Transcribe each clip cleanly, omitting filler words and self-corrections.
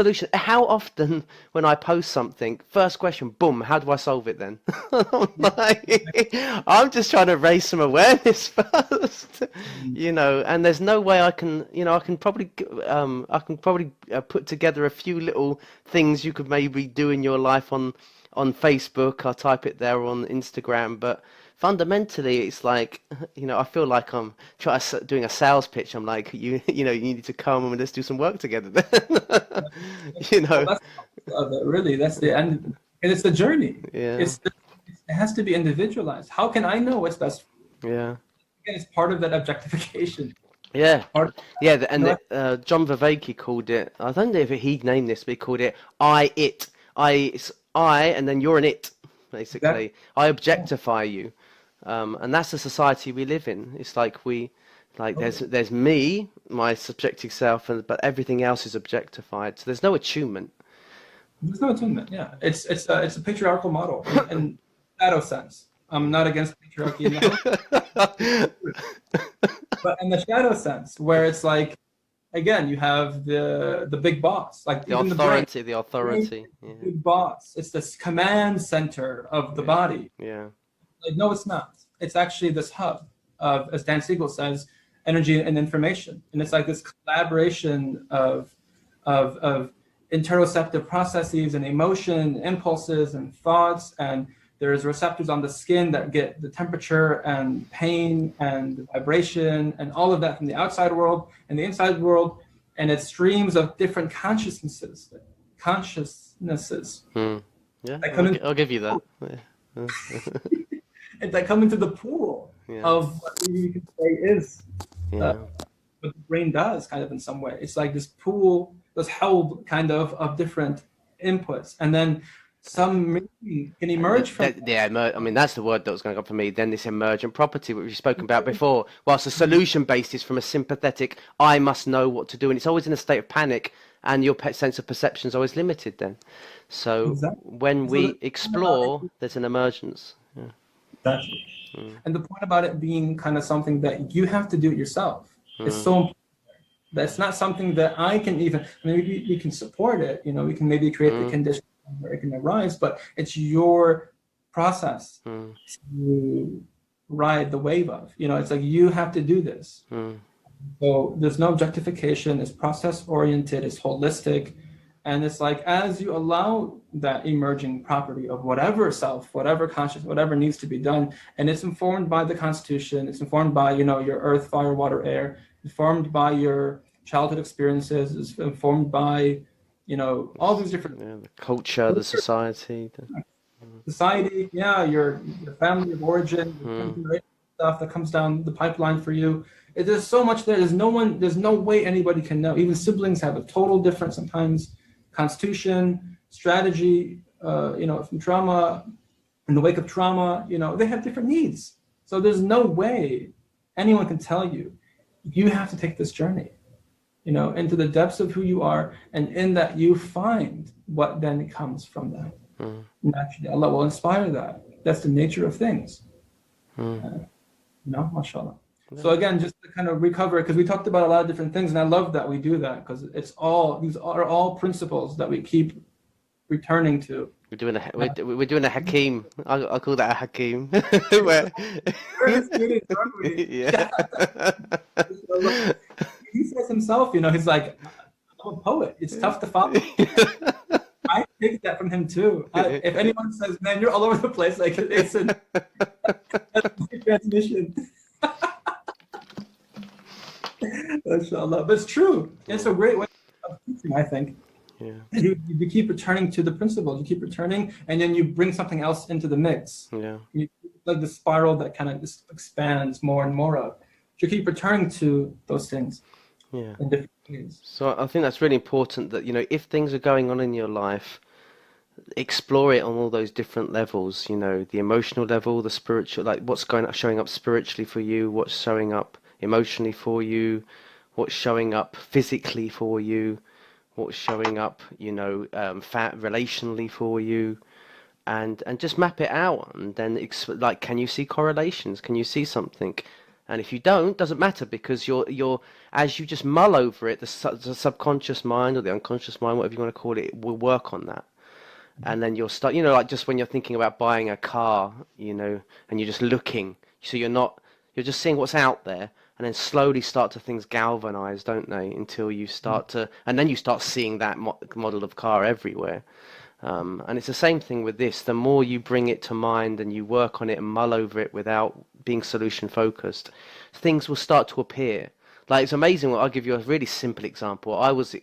solution. How often when I post something, first question, boom, how do I solve it then? I'm like, I'm just trying to raise some awareness first, and there's no way I can, I can probably put together a few little things you could maybe do in your life on Facebook. I'll type it there on Instagram, but fundamentally it's like, I feel like I'm doing a sales pitch. I'm like, you need to come and let's do some work together then. you Well, know that's the of it, really. That's the end, and it's the journey. yeah, It has to be individualized. How can I know what's best? yeah, Again, it's part of that objectification. yeah, Part, yeah. you know, John Vervaeke called it, I don't know if he named this, but he called it it's I, and then you're an it, that, basically. I objectify you. And that's the society we live in. It's like there's me, my subjective self, but everything else is objectified. So there's no attunement. there's no attunement. Yeah, it's a patriarchal model in shadow sense. I'm not against patriarchy in the health, but in the shadow sense, where it's like, again, you have the big boss, like The even the brain. authority, the authority. Yeah, Big boss. It's this command center of the body. yeah, Like, no, it's not. It's actually this hub of, as Dan Siegel says, energy and information. And it's like this collaboration of interoceptive processes and emotion, impulses and thoughts. And there's receptors on the skin that get the temperature and pain and vibration and all of that from the outside world and the inside world. And it's streams of different consciousnesses. yeah. That come I'll give you that. Yeah. and that come into the pool Yeah, of what you could say is yeah. what the brain does, kind of in some way. It's like this pool, this held kind of different inputs, and then some meaning can emerge from I mean, that's the word that was going up for me. Then this emergent property, which we've spoken about before, whilst the solution based is from a sympathetic, I must know what to do, and it's always in a state of panic, and your sense of perception is always limited then. So exactly. when So we explore, there's an emergence. Yeah. exactly. And the point about it being kind of something that you have to do it yourself is so important. That's not something that I can even, I mean, we can support it, we can maybe create the conditions where it can arise, but it's your process to ride the wave of, it's like you have to do this. So there's no objectification, it's process oriented, it's holistic. And it's like, as you allow that emerging property of whatever self, whatever conscious, whatever needs to be done, and it's informed by the Constitution, it's informed by, your earth, fire, water, air, informed by your childhood experiences, it's informed by, all these different The culture, the society. society, your family of origin, stuff that comes down the pipeline for you. There's so much there. There's no way anybody can know. Even siblings have a total different sometimes constitution, strategy, from trauma, in the wake of trauma, they have different needs. So there's no way anyone can tell you, you have to take this journey, into the depths of who you are, and in that you find what then comes from that. Naturally, Allah will inspire that. That's the nature of things. Mashallah. So again, just to kind of recover, because we talked about a lot of different things, and I love that we do that, because these are all principles that we keep returning to. We're doing a Hakim. I call that a Hakim. Where, yeah. He says himself, he's like, I'm a poet. It's tough to follow. I take that from him too. If anyone says, man, you're all over the place, like it's a transmission. Inshallah. But it's true. It's a great way of teaching, I think. Yeah. You keep returning to the principles. You keep returning, and then you bring something else into the mix. Yeah. Like the spiral that kind of just expands more and more of. You keep returning to those things. Yeah. In different ways. So I think that's really important that, if things are going on in your life, explore it on all those different levels, the emotional level, the spiritual, like what's showing up spiritually for you, what's showing up emotionally for you, what's showing up physically for you, what's showing up, relationally for you, and just map it out, and then can you see correlations? Can you see something? And if you don't, doesn't matter, because you're as you just mull over it, the subconscious mind or the unconscious mind, whatever you want to call it, will work on that. And then you'll start, like just when you're thinking about buying a car, and you're just looking, so you're just seeing what's out there, and then slowly start to things galvanize, don't they, until you start to, and then you start seeing that model of car everywhere. And it's the same thing with this. The more you bring it to mind and you work on it and mull over it without being solution focused, things will start to appear. Like, it's amazing. I'll give you a really simple example. I was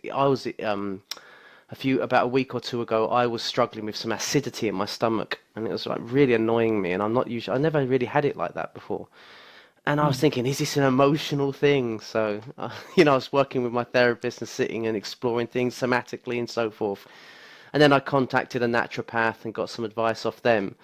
about a week or two ago, I was struggling with some acidity in my stomach, and it was like really annoying me. And I never really had it like that before. And I was thinking, is this an emotional thing? So, I was working with my therapist and sitting and exploring things somatically and so forth. And then I contacted a naturopath and got some advice off them.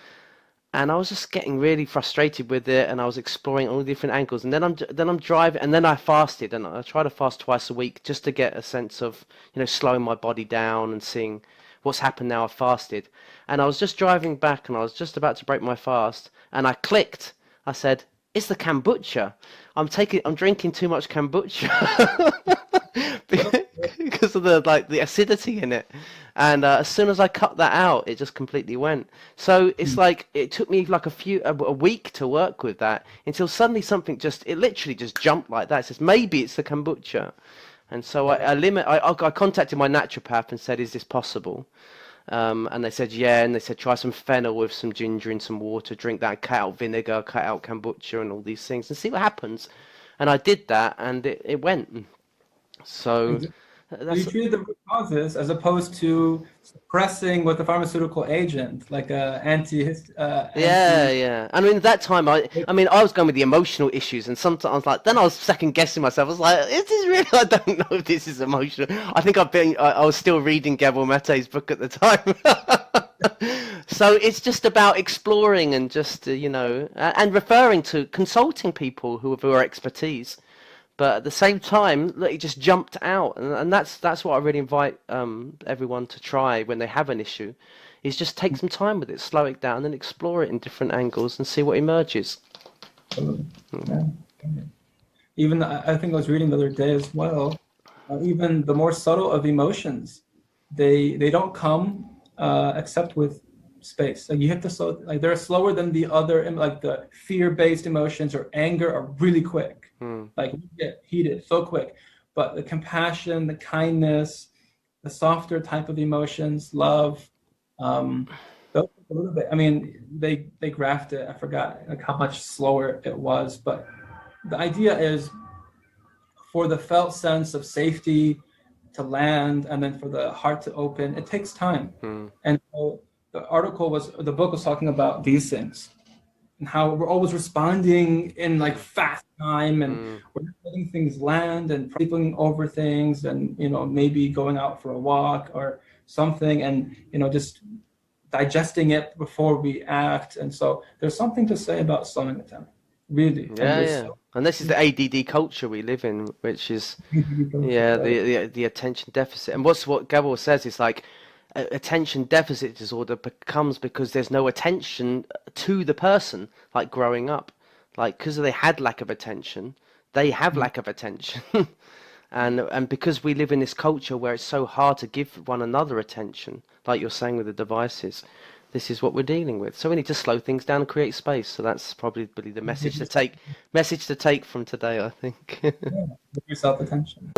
And I was just getting really frustrated with it, and I was exploring all the different angles. And then I'm driving, and then I fasted, and I try to fast twice a week just to get a sense of, slowing my body down and seeing what's happened now I've fasted. And I was just driving back, and I was just about to break my fast, and I clicked. I said, "It's the kombucha. I'm drinking too much kombucha." Because of the acidity in it. And as soon as I cut that out, it just completely went. So it's like it took me like a week to work with that, until suddenly it literally just jumped like that. It says, maybe it's the kombucha. And so I contacted my naturopath and said, is this possible? And they said, yeah. And they said, try some fennel with some ginger and some water, drink that, cut out vinegar, cut out kombucha and all these things, and see what happens. And I did that, and it went. So you treated the root causes as opposed to suppressing with a pharmaceutical agent, like a yeah. I mean, at that time, I was going with the emotional issues, and sometimes then I was second guessing myself. I was like, is this really? I don't know if this is emotional. I think I was still reading Gabor Mate's book at the time. So it's just about exploring and just and referring to consulting people who are expertise. But at the same time, it just jumped out, and that's what I really invite everyone to try when they have an issue, is just take some time with it, slow it down, and explore it in different angles and see what emerges. Yeah. Even I think I was reading the other day as well. Even the more subtle of emotions, they don't come except with space. Like you have to slow. Like they're slower than the other. Like the fear-based emotions or anger are really quick. Like we get heated so quick, but the compassion, the kindness, the softer type of emotions, love, those a little bit. I mean, they graphed it. I forgot like how much slower it was, but the idea is for the felt sense of safety to land, and then for the heart to open, it takes time. And so the book was talking about these things. And how we're always responding in like fast time, and we're not letting things land and sleeping over things, and maybe going out for a walk or something, and just digesting it before we act. And so there's something to say about slowing it down, really. Yeah. And this is the ADD culture we live in, which is the attention deficit. And what Gabor says is like, attention deficit disorder becomes because there's no attention to the person, like growing up, like because they had lack of attention, they have lack of attention. and because we live in this culture where it's so hard to give one another attention, like you're saying with the devices, this is what we're dealing with. So we need to slow things down and create space. So that's probably the message to take from today, I think. Give yourself attention.